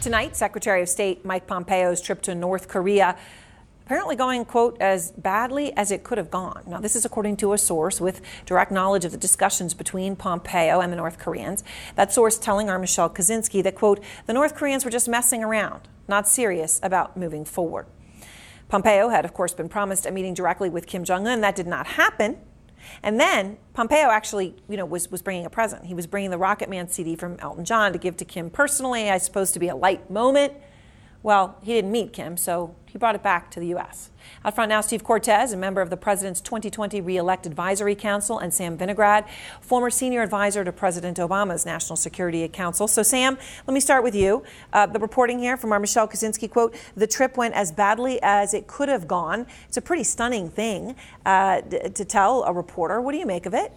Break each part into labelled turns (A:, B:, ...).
A: Tonight, Secretary of State Mike Pompeo's trip to North Korea apparently going, quote, as badly as it could have gone. Now, this is according to a source with direct knowledge of the discussions between Pompeo and the North Koreans. That source telling our Michelle Kaczynski that, quote, the North Koreans were just messing around, not serious about moving forward. Pompeo had, of course, been promised a meeting directly with Kim Jong-un. That did not happen. And then Pompeo actually, was bringing a present. He was bringing the Rocket Man CD from Elton John to give to Kim personally, I suppose to be a light moment. Well, he didn't meet Kim, so he brought it back to the U.S. Out front now, Steve Cortez, a member of the President's 2020 Re-elect Advisory Council, and Sam Vinograd, former senior advisor to President Obama's National Security Council. So, Sam, let me start with you. The reporting here from our Michelle Kaczynski, quote, the trip went as badly as it could have gone. It's a pretty stunning thing to tell a reporter. What do you make of it?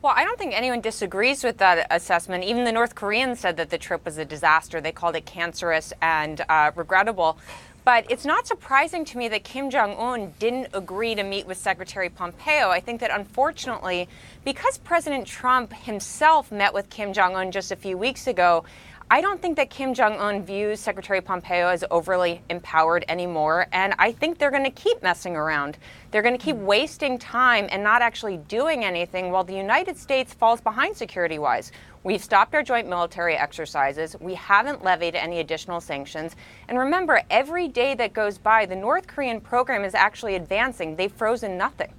B: Well, I don't think anyone disagrees with that assessment. Even the North Koreans said that the trip was a disaster. They called it cancerous and regrettable. But it's not surprising to me that Kim Jong-un didn't agree to meet with Secretary Pompeo. I think that unfortunately, because President Trump himself met with Kim Jong-un just a few weeks ago, I don't think that Kim Jong-un views Secretary Pompeo as overly empowered anymore, and I think they're going to keep messing around. They're going to keep wasting time and not actually doing anything while the United States falls behind security-wise. We've stopped our joint military exercises. We haven't levied any additional sanctions. And remember, every day that goes by, the North Korean program is actually advancing. They've frozen nothing.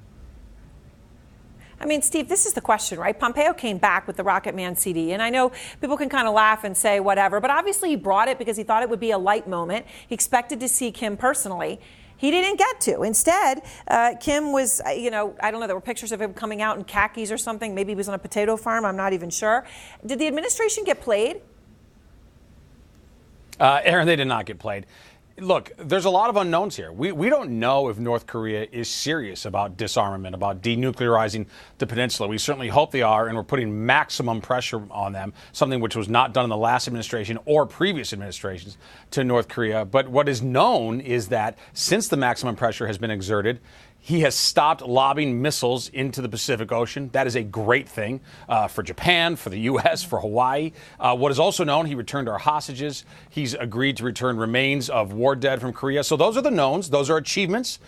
A: I mean, Steve, this is the question, right? Pompeo came back with the Rocket Man CD, and I know people can kind of laugh and say whatever, but obviously he brought it because he thought it would be a light moment. He expected to see Kim personally. He didn't get to. Instead, Kim was, I don't know, there were pictures of him coming out in khakis or something. Maybe he was on a potato farm. I'm not even sure. Did the administration get played?
C: Aaron, they did not get played. Look, there's a lot of unknowns here. We don't know if North Korea is serious about disarmament, about denuclearizing the peninsula. We certainly hope they are, and we're putting maximum pressure on them, something which was not done in the last administration or previous administrations to North Korea. But what is known is that since the maximum pressure has been exerted, he has stopped lobbing missiles into the Pacific Ocean. That is a great thing for Japan, for the U.S., for Hawaii. What is also known, he returned our hostages. He's agreed to return remains of war dead from Korea. So those are the knowns. Those are achievements.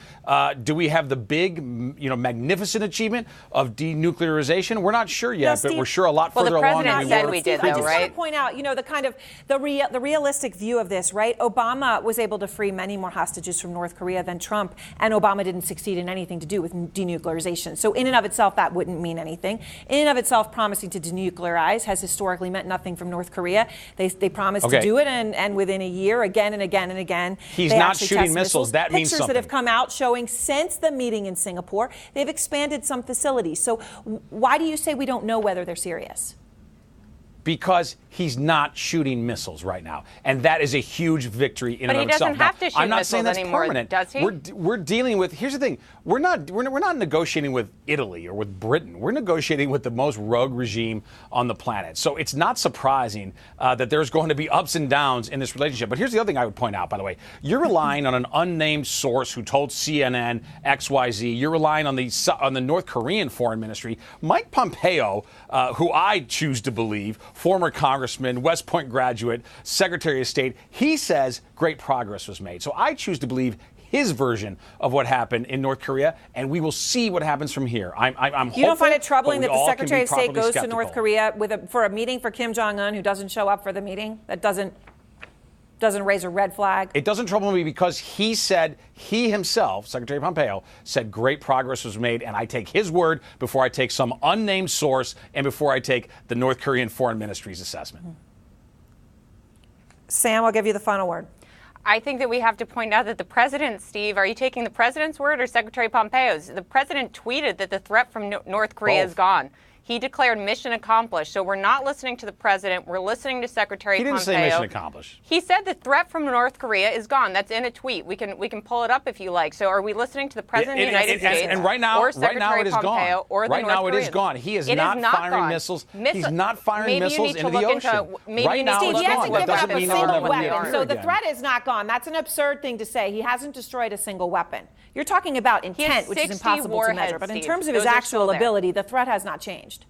C: Do we have the big, magnificent achievement of denuclearization? We're not sure yet,
A: Steve,
C: but we're sure a lot further along than we were.
B: Well, the president said we did, though, right?
A: I just want to point out, the realistic view of this, right? Obama was able to free many more hostages from North Korea than Trump, and Obama didn't succeed in anything to do with denuclearization. So in and of itself, that wouldn't mean anything. In and of itself, promising to denuclearize has historically meant nothing from North Korea. They promised to do it, and within a year, again and again and again,
C: he's not shooting missiles. That means
A: something. Pictures that have come out showing since the meeting in Singapore, they've expanded some facilities. So why do you say we don't know whether they're serious?
C: Because he's not shooting missiles right now, and that is a huge victory in and of itself.
B: But he doesn't have to shoot
C: I'm not
B: missiles
C: saying that's
B: anymore,
C: permanent.
B: does he?
C: We're dealing with. Here's the thing: we're not negotiating with Italy or with Britain. We're negotiating with the most rogue regime on the planet. So it's not surprising that there's going to be ups and downs in this relationship. But here's the other thing I would point out. By the way, you're relying on an unnamed source who told CNN XYZ. You're relying on the North Korean Foreign Ministry. Mike Pompeo, who I choose to believe, former congressman, West Point graduate, Secretary of State, he says great progress was made. So I choose to believe his version of what happened in North Korea, and we will see what happens from here. I'm hopeful.
A: You don't find it troubling that the Secretary of State goes
C: skeptical.
A: to North Korea for a meeting for Kim Jong-un, who doesn't show up for the meeting? That doesn't raise a red flag?
C: It doesn't trouble me because he himself, Secretary Pompeo, said great progress was made, and I take his word before I take some unnamed source and before I take the North Korean Foreign Ministry's assessment.
A: Sam, I'll give you the final word.
B: I think that we have to point out that the president, Steve, are you taking the president's word or Secretary Pompeo's? The president tweeted that the threat from North Korea is gone. He declared mission accomplished. So we're not listening to the president. We're listening to Secretary Pompeo.
C: He didn't say mission accomplished.
B: He said the threat from North Korea is gone. That's in a tweet. We can pull it up if you like. So are we listening to the president of the United States
C: and right now,
B: or Secretary
C: it is
B: Pompeo
C: gone.
B: or the
C: right
B: North
C: now
B: Koreans?
C: It is gone. He is
B: It
C: not
B: is not
C: firing
B: gone.
C: missiles. He's not firing missiles into the ocean.
B: Right
C: now
A: Steve,
C: it's
A: he
C: gone.
A: hasn't
C: That
A: given
C: doesn't
A: up a
C: mean they'll
A: single
C: never
A: weapon.
C: fire
A: So the
C: again.
A: threat is not gone. That's an absurd thing to say. He hasn't destroyed a single weapon. You're talking about intent, which is impossible to measure. But in terms of his actual ability, the threat has not changed.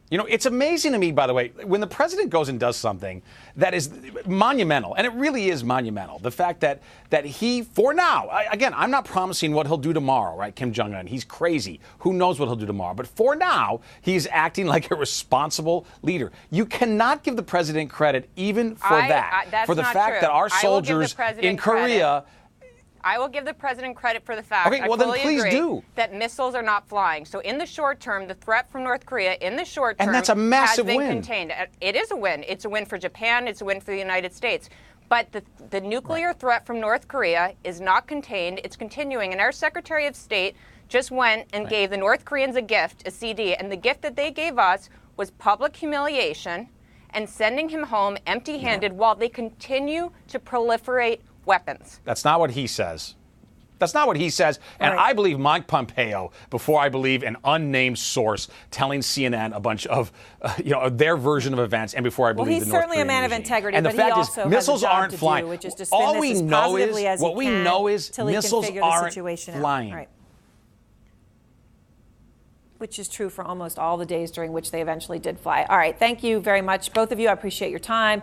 C: You know, it's amazing to me, by the way, when the president goes and does something that is monumental, and it really is monumental, the fact that he, for now, again, I'm not promising what he'll do tomorrow, right, Kim Jong-un. He's crazy. Who knows what he'll do tomorrow? But for now, he's acting like a responsible leader. You cannot give the president credit even for that, for the fact that our soldiers in Korea...
B: I will give the president credit for the fact,
C: okay, well, then please do,
B: that missiles are not flying. So in the short term, the threat from North Korea in the short term
C: and that's a massive
B: has been
C: win.
B: contained. It is a win. It's a win for Japan. It's a win for the United States. But the nuclear threat from North Korea is not contained. It's continuing. And our Secretary of State just went and gave the North Koreans a gift, a CD. And the gift that they gave us was public humiliation and sending him home empty-handed while they continue to proliferate weapons.
C: That's not what he says. That's not what he says. And I believe Mike Pompeo before I believe an unnamed source telling CNN a bunch of, their version of events, and before I believe the North Korean regime.
A: Well, he's certainly a man of integrity,
C: and
A: but
C: the fact
A: he also
C: is, missiles
A: has a job
C: aren't
A: to
C: flying.
A: do, which is to
C: All
A: spin
C: we
A: this as
C: know
A: positively
C: is
A: as he
C: what we
A: can
C: know is
A: till he can
C: missiles
A: figure the
C: aren't
A: situation out.
C: flying.
A: Right. Which is true for almost all the days during which they eventually did fly. All right, thank you very much, both of you. I appreciate your time.